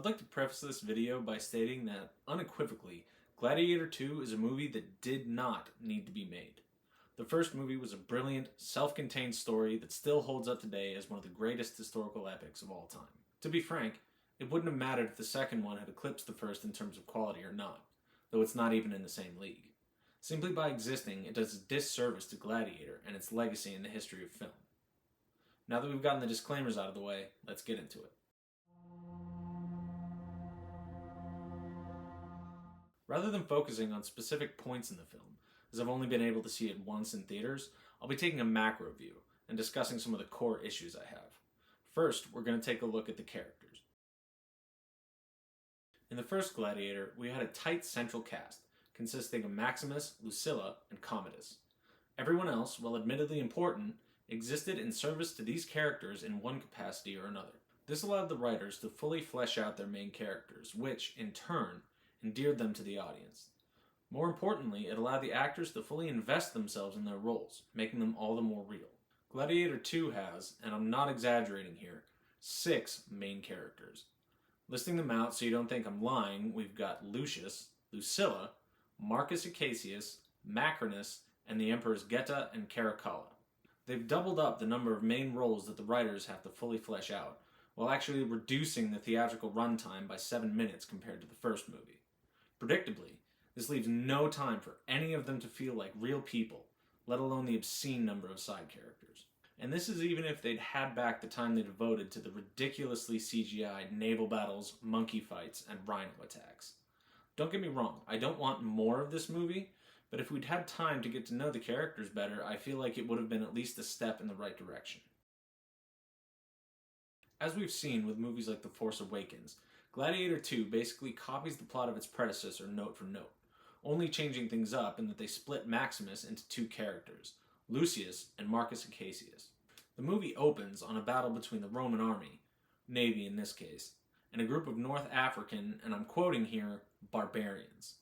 I'd like to preface this video by stating that, unequivocally, Gladiator 2 is a movie that did not need to be made. The first movie was a brilliant, self-contained story that still holds up today as one of the greatest historical epics of all time. To be frank, it wouldn't have mattered if the second one had eclipsed the first in terms of quality or not, though it's not even in the same league. Simply by existing, it does a disservice to Gladiator and its legacy in the history of film. Now that we've gotten the disclaimers out of the way, let's get into it. Rather than focusing on specific points in the film, as I've only been able to see it once in theaters, I'll be taking a macro view and discussing some of the core issues I have. First, we're going to take a look at the characters. In the first Gladiator, we had a tight central cast, consisting of Maximus, Lucilla, and Commodus. Everyone else, while admittedly important, existed in service to these characters in one capacity or another. This allowed the writers to fully flesh out their main characters, which, in turn, endeared them to the audience. More importantly, it allowed the actors to fully invest themselves in their roles, making them all the more real. Gladiator 2 has, and I'm not exaggerating here, 6 main characters. Listing them out so you don't think I'm lying, we've got Lucius, Lucilla, Marcus Acacius, Macrinus, and the Emperors Geta and Caracalla. They've doubled up the number of main roles that the writers have to fully flesh out, while actually reducing the theatrical runtime by 7 minutes compared to the first movie. Predictably, this leaves no time for any of them to feel like real people, let alone the obscene number of side characters. And this is even if they'd had back the time they devoted to the ridiculously CGI'd naval battles, monkey fights, and rhino attacks. Don't get me wrong, I don't want more of this movie, but if we'd had time to get to know the characters better, I feel like it would have been at least a step in the right direction. As we've seen with movies like The Force Awakens, Gladiator 2 basically copies the plot of its predecessor note for note, only changing things up in that they split Maximus into 2 characters, Lucius and Marcus Acacius. The movie opens on a battle between the Roman army, navy in this case, and a group of North African, and I'm quoting here, barbarians.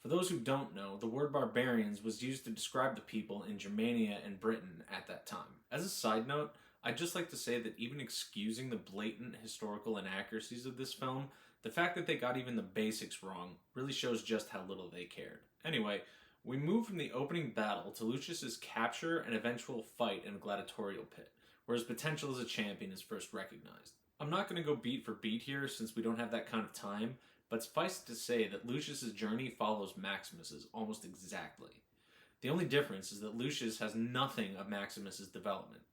For those who don't know, the word barbarians was used to describe the people in Germania and Britain at that time. As a side note, I'd just like to say that even excusing the blatant historical inaccuracies of this film, the fact that they got even the basics wrong really shows just how little they cared. Anyway, we move from the opening battle to Lucius's capture and eventual fight in a gladiatorial pit, where his potential as a champion is first recognized. I'm not going to go beat for beat here since we don't have that kind of time, but suffice it to say that Lucius's journey follows Maximus's almost exactly. The only difference is that Lucius has nothing of Maximus's development,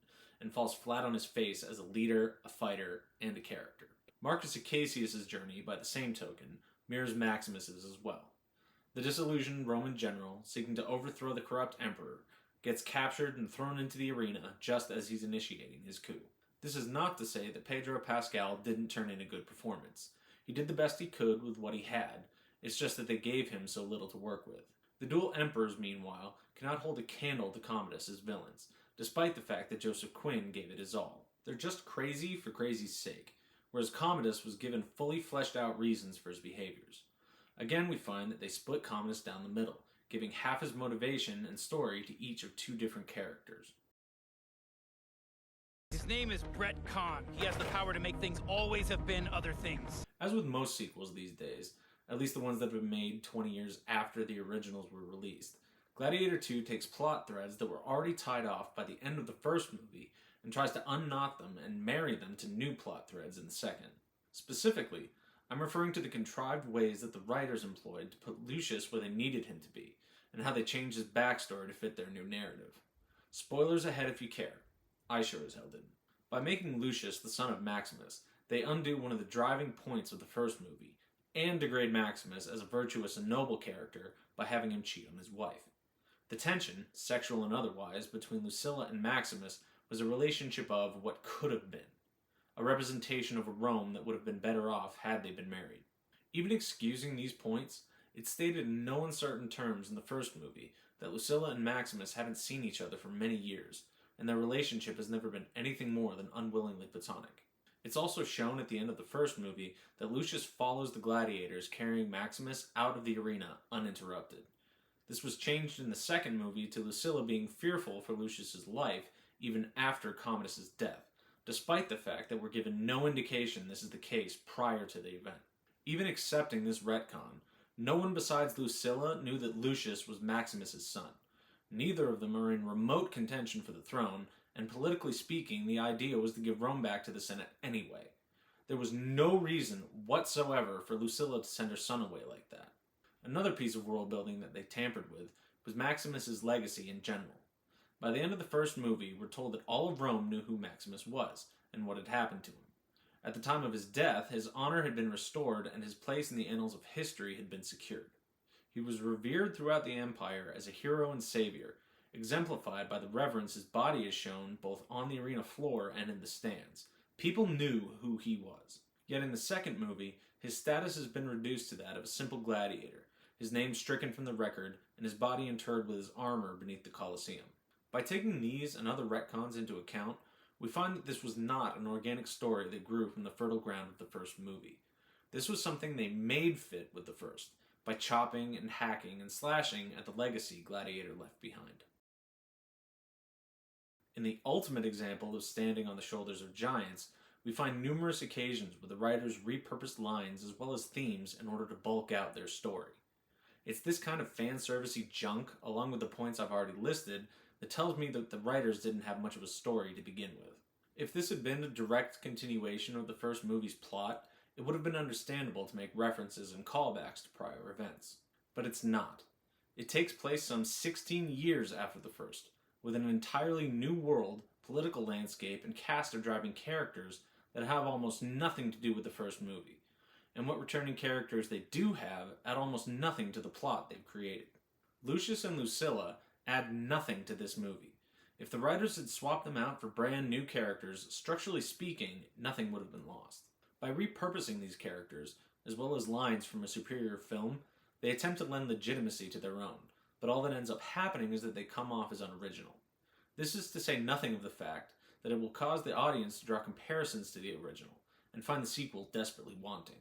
and falls flat on his face as a leader, a fighter, and a character. Marcus Acacius' journey, by the same token, mirrors Maximus's as well. The disillusioned Roman general, seeking to overthrow the corrupt emperor, gets captured and thrown into the arena just as he's initiating his coup. This is not to say that Pedro Pascal didn't turn in a good performance. He did the best he could with what he had, it's just that they gave him so little to work with. The dual emperors, meanwhile, cannot hold a candle to Commodus as villains, despite the fact that Joseph Quinn gave it his all. They're just crazy for crazy's sake, whereas Commodus was given fully fleshed out reasons for his behaviors. Again, we find that they split Commodus down the middle, giving half his motivation and story to each of 2 different characters. His name is Caan. He has the power to make things always have been other things. As with most sequels these days, at least the ones that have been made 20 years after the originals were released, Gladiator 2 takes plot threads that were already tied off by the end of the first movie and tries to unknot them and marry them to new plot threads in the second. Specifically, I'm referring to the contrived ways that the writers employed to put Lucius where they needed him to be, and how they changed his backstory to fit their new narrative. Spoilers ahead if you care. I sure as hell didn't. By making Lucius the son of Maximus, they undo one of the driving points of the first movie, and degrade Maximus as a virtuous and noble character by having him cheat on his wife. The tension, sexual and otherwise, between Lucilla and Maximus was a relationship of what could have been. A representation of a Rome that would have been better off had they been married. Even excusing these points, it's stated in no uncertain terms in the first movie that Lucilla and Maximus haven't seen each other for many years, and their relationship has never been anything more than unwillingly platonic. It's also shown at the end of the first movie that Lucius follows the gladiators carrying Maximus out of the arena uninterrupted. This was changed in the second movie to Lucilla being fearful for Lucius's life even after Commodus' death, despite the fact that we're given no indication this is the case prior to the event. Even accepting this retcon, no one besides Lucilla knew that Lucius was Maximus's son. Neither of them are in remote contention for the throne, and politically speaking, the idea was to give Rome back to the Senate anyway. There was no reason whatsoever for Lucilla to send her son away like that. Another piece of world building that they tampered with was Maximus's legacy in general. By the end of the first movie, we're told that all of Rome knew who Maximus was, and what had happened to him. At the time of his death, his honor had been restored, and his place in the annals of history had been secured. He was revered throughout the empire as a hero and savior, exemplified by the reverence his body is shown both on the arena floor and in the stands. People knew who he was. Yet in the second movie, his status has been reduced to that of a simple gladiator, his name stricken from the record, and his body interred with his armor beneath the Colosseum. By taking these and other retcons into account, we find that this was not an organic story that grew from the fertile ground of the first movie. This was something they made fit with the first, by chopping and hacking and slashing at the legacy Gladiator left behind. In the ultimate example of standing on the shoulders of giants, we find numerous occasions where the writers repurposed lines as well as themes in order to bulk out their story. It's this kind of fan-servicey junk, along with the points I've already listed, that tells me that the writers didn't have much of a story to begin with. If this had been a direct continuation of the first movie's plot, it would have been understandable to make references and callbacks to prior events. But it's not. It takes place some 16 years after the first, with an entirely new world, political landscape, and cast of driving characters that have almost nothing to do with the first movie. And what returning characters they do have add almost nothing to the plot they've created. Lucius and Lucilla add nothing to this movie. If the writers had swapped them out for brand new characters, structurally speaking, nothing would have been lost. By repurposing these characters, as well as lines from a superior film, they attempt to lend legitimacy to their own, but all that ends up happening is that they come off as unoriginal. This is to say nothing of the fact that it will cause the audience to draw comparisons to the original, and find the sequel desperately wanting.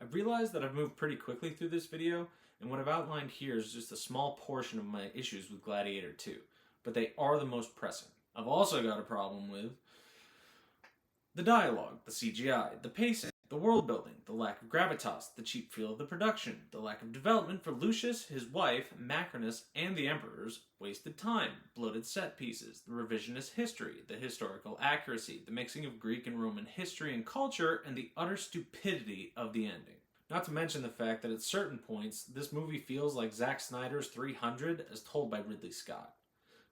I've realized that I've moved pretty quickly through this video, and what I've outlined here is just a small portion of my issues with Gladiator 2, but they are the most pressing. I've also got a problem with the dialogue, the CGI, the pacing, the world building, the lack of gravitas, the cheap feel of the production, the lack of development for Lucius, his wife, Macrinus, and the Emperors, wasted time, bloated set pieces, the revisionist history, the historical accuracy, the mixing of Greek and Roman history and culture, and the utter stupidity of the ending. Not to mention the fact that at certain points, this movie feels like Zack Snyder's 300 as told by Ridley Scott.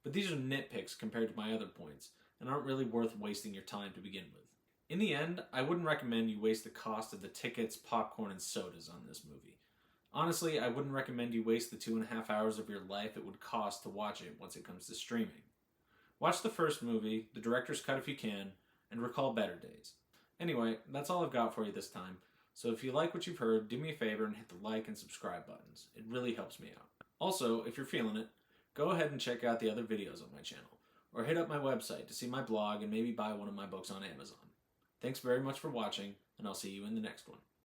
But these are nitpicks compared to my other points, and aren't really worth wasting your time to begin with. In the end, I wouldn't recommend you waste the cost of the tickets, popcorn, and sodas on this movie. Honestly, I wouldn't recommend you waste the 2.5 hours of your life it would cost to watch it once it comes to streaming. Watch the first movie, the director's cut if you can, and recall better days. Anyway, that's all I've got for you this time. So if you like what you've heard, do me a favor and hit the like and subscribe buttons. It really helps me out. Also, if you're feeling it, go ahead and check out the other videos on my channel, or hit up my website to see my blog and maybe buy one of my books on Amazon. Thanks very much for watching, and I'll see you in the next one.